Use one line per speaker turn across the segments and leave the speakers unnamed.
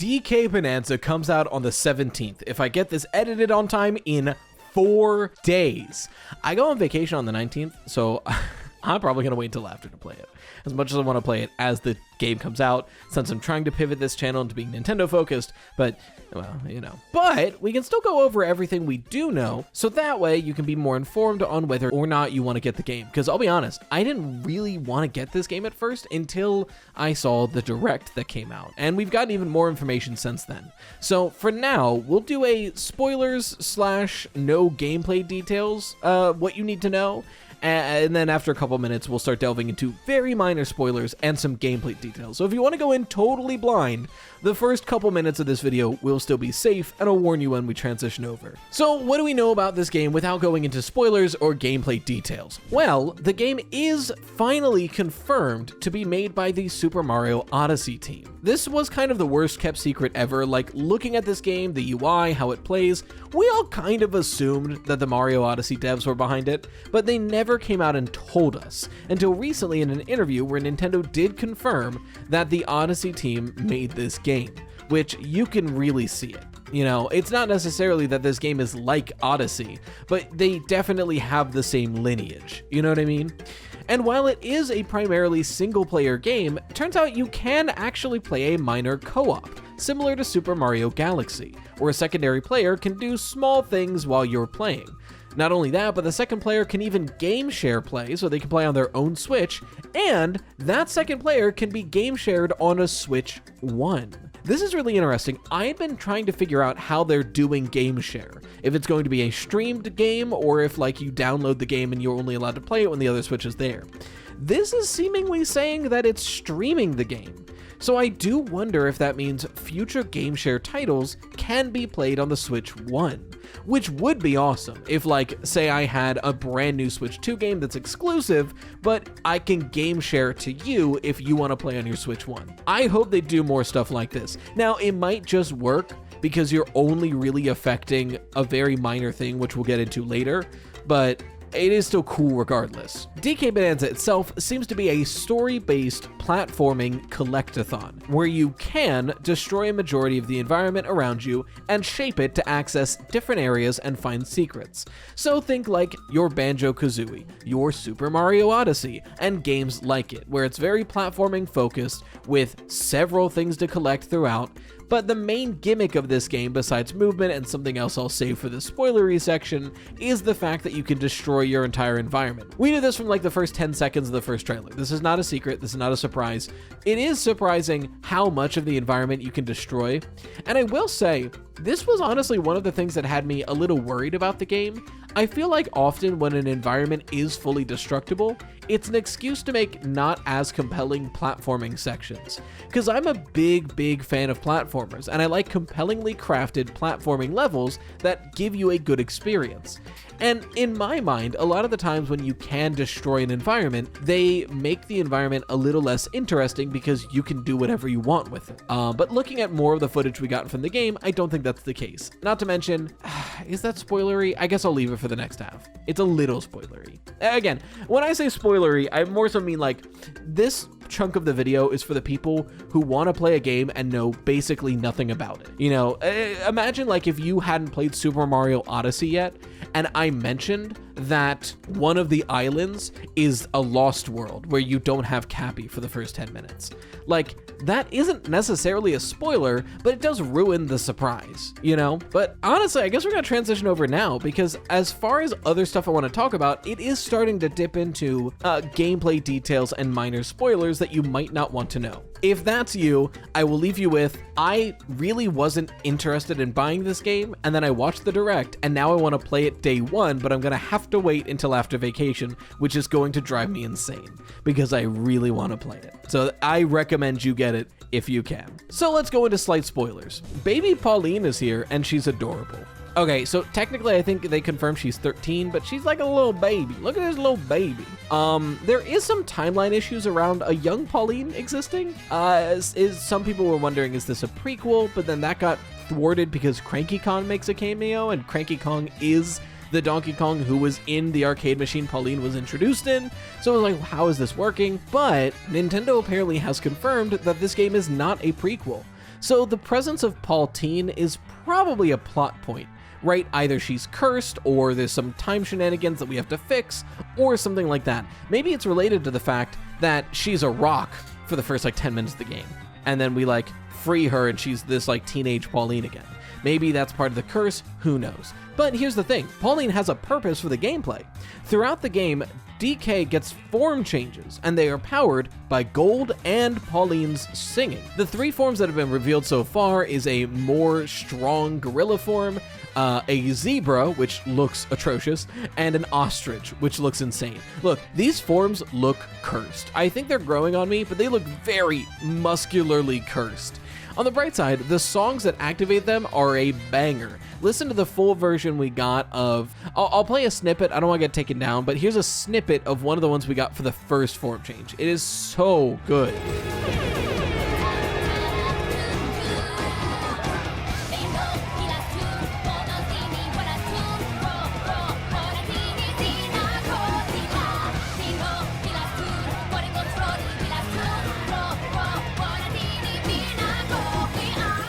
DK Bananza comes out on the 17th. If I get this edited on time, in 4 days. I go on vacation on the 19th, so I'm probably going to wait until after to play it. As much as I want to play it as the game comes out, since I'm trying to pivot this channel into being Nintendo focused, but, well, you know. But we can still go over everything we do know, so that way you can be more informed on whether or not you want to get the game. Because I'll be honest, I didn't really want to get this game at first until I saw the direct that came out, and we've gotten even more information since then. So for now, we'll do a spoilers / no gameplay details, what you need to know. And then after a couple minutes, we'll start delving into very minor spoilers and some gameplay details. So if you want to go in totally blind, the first couple minutes of this video will still be safe, and I'll warn you when we transition over. So what do we know about this game without going into spoilers or gameplay details? Well, the game is finally confirmed to be made by the Super Mario Odyssey team. This was kind of the worst kept secret ever. Like, looking at this game, the UI, how it plays, we all kind of assumed that the Mario Odyssey devs were behind it, but they never came out and told us, until recently in an interview where Nintendo did confirm that the Odyssey team made this game, which you can really see it. You know, it's not necessarily that this game is like Odyssey, but they definitely have the same lineage, you know what I mean? And while it is a primarily single-player game, turns out you can actually play a minor co-op, similar to Super Mario Galaxy, where a secondary player can do small things while you're playing. Not only that, but the second player can even game share play, so they can play on their own Switch, and that second player can be game shared on a Switch 1. This is really interesting. I've been trying to figure out how they're doing game share. If it's going to be a streamed game, or if like you download the game and you're only allowed to play it when the other Switch is there. This is seemingly saying that it's streaming the game. So I do wonder if that means future game share titles can be played on the Switch 1, which would be awesome if, like, say I had a brand new Switch 2 game that's exclusive, but I can game share it to you if you want to play on your Switch 1. I hope they do more stuff like this. Now, it might just work because you're only really affecting a very minor thing, which we'll get into later, but it is still cool regardless. DK Bananza itself seems to be a story-based platforming collectathon, where you can destroy a majority of the environment around you and shape it to access different areas and find secrets. So think like your Banjo-Kazooie, your Super Mario Odyssey, and games like it, where it's very platforming focused with several things to collect throughout. But the main gimmick of this game, besides movement and something else I'll save for the spoilery section, is the fact that you can destroy your entire environment. We knew this from like the first 10 seconds of the first trailer. This is not a secret, this is not a surprise. It is surprising how much of the environment you can destroy. And I will say, this was honestly one of the things that had me a little worried about the game. I feel like often when an environment is fully destructible, it's an excuse to make not as compelling platforming sections. Because I'm a big fan of platformers, and I like compellingly crafted platforming levels that give you a good experience. And in my mind, a lot of the times when you can destroy an environment, they make the environment a little less interesting because you can do whatever you want with it. But looking at more of the footage we got from the game, I don't think that's the case. Not to mention, is that spoilery? I guess I'll leave it for the next half. It's a little spoilery. Again, when I say spoilery, I more so mean like this chunk of the video is for the people who want to play a game and know basically nothing about it. You know, imagine like if you hadn't played Super Mario Odyssey yet, and I mentioned that one of the islands is a lost world where you don't have Cappy for the first 10 minutes. Like, that isn't necessarily a spoiler, but it does ruin the surprise, you know? But honestly, I guess we're gonna transition over now, because as far as other stuff I want to talk about, it is starting to dip into gameplay details and minor spoilers that you might not want to know. If that's you, I will leave you with, I really wasn't interested in buying this game, and then I watched the direct, and now I want to play it day one, but I'm gonna have to wait until after vacation, which is going to drive me insane, because I really want to play it. So I recommend you get it if you can. So let's go into slight spoilers. Baby Pauline is here, and she's adorable. Okay, so technically I think they confirmed she's 13, but she's like a little baby. Look at this little baby. There is some timeline issues around a young Pauline existing. Some people were wondering, is this a prequel? But then that got thwarted because Cranky Kong makes a cameo, and Cranky Kong is the Donkey Kong who was in the arcade machine Pauline was introduced in. So it was like, how is this working? But Nintendo apparently has confirmed that this game is not a prequel. So the presence of Paltine is probably a plot point, right? Either she's cursed, or there's some time shenanigans that we have to fix, or something like that. Maybe it's related to the fact that she's a rock for the first like 10 minutes of the game, and then we like free her and she's this like teenage Pauline again. Maybe that's part of the curse, who knows. But here's the thing, Pauline has a purpose for the gameplay. Throughout the game, DK gets form changes, and they are powered by Gold and Pauline's singing. The 3 forms that have been revealed so far is a more strong gorilla form, a zebra, which looks atrocious, and an ostrich, which looks insane. Look, these forms look cursed. I think they're growing on me, but they look very muscularly cursed. On the bright side, the songs that activate them are a banger. Listen to the full version we got of... I'll play a snippet, I don't want to get taken down, but here's a snippet of one of the ones we got for the first form change. It is so good.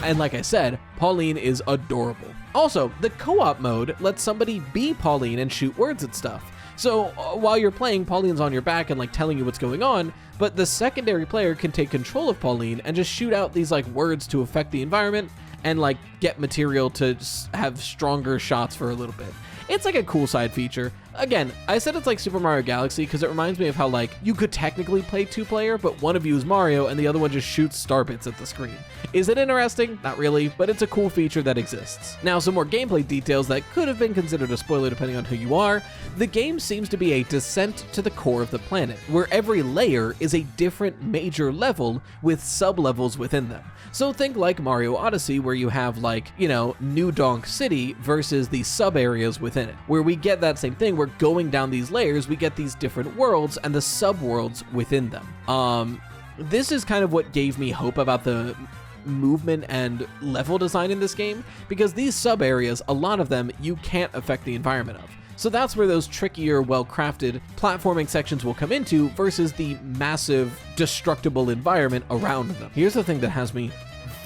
And like I said, Pauline is adorable. Also, the co-op mode lets somebody be Pauline and shoot words at stuff. So while you're playing, Pauline's on your back and like telling you what's going on, but the secondary player can take control of Pauline and just shoot out these like words to affect the environment and like get material to have stronger shots for a little bit. It's like a cool side feature. Again, I said it's like Super Mario Galaxy because it reminds me of how like you could technically play 2-player, but one of you is Mario and the other one just shoots star bits at the screen. Is it interesting? Not really, but it's a cool feature that exists. Now, some more gameplay details that could have been considered a spoiler depending on who you are. The game seems to be a descent to the core of the planet, where every layer is a different major level with sub-levels within them. So think like Mario Odyssey, where you have like, you know, New Donk City versus the sub-areas within it, where we get that same thing. We're going down these layers, we get these different worlds and the sub-worlds within them. This is kind of what gave me hope about the movement and level design in this game, because these sub-areas, a lot of them, you can't affect the environment of. So that's where those trickier, well-crafted platforming sections will come into versus the massive, destructible environment around them. Here's the thing that has me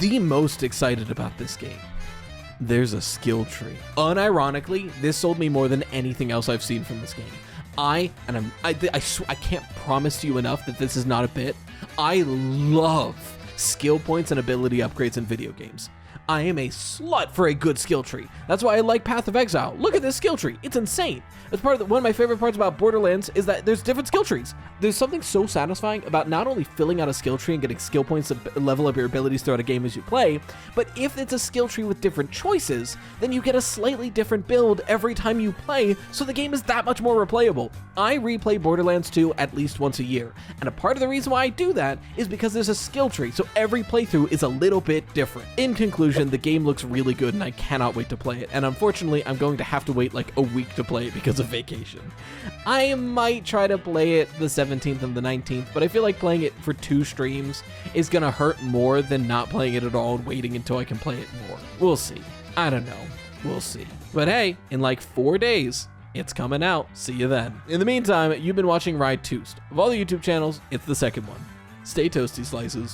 the most excited about this game. There's a skill tree. Unironically, this sold me more than anything else I've seen from this game. I can't promise you enough that this is not a bit. I love skill points and ability upgrades in video games. I am a slut for a good skill tree. That's why I like Path of Exile. Look at this skill tree. It's insane. That's one of my favorite parts about Borderlands is that there's different skill trees. There's something so satisfying about not only filling out a skill tree and getting skill points to level up your abilities throughout a game as you play, but if it's a skill tree with different choices, then you get a slightly different build every time you play, so the game is that much more replayable. I replay Borderlands 2 at least once a year, and a part of the reason why I do that is because there's a skill tree, so every playthrough is a little bit different. In conclusion, the game looks really good and I cannot wait to play it, and unfortunately I'm going to have to wait like a week to play it because of vacation. I might try to play it the 17th and the 19th, but I feel like playing it for 2 streams is gonna hurt more than not playing it at all and waiting until I can play it more. We'll see. I don't know. We'll see. But hey, in like 4 days, it's coming out. See you then. In the meantime, you've been watching RyeTwost. Of all the YouTube channels, it's the second one. Stay toasty, slices.